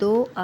2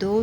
2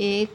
1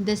10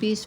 20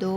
2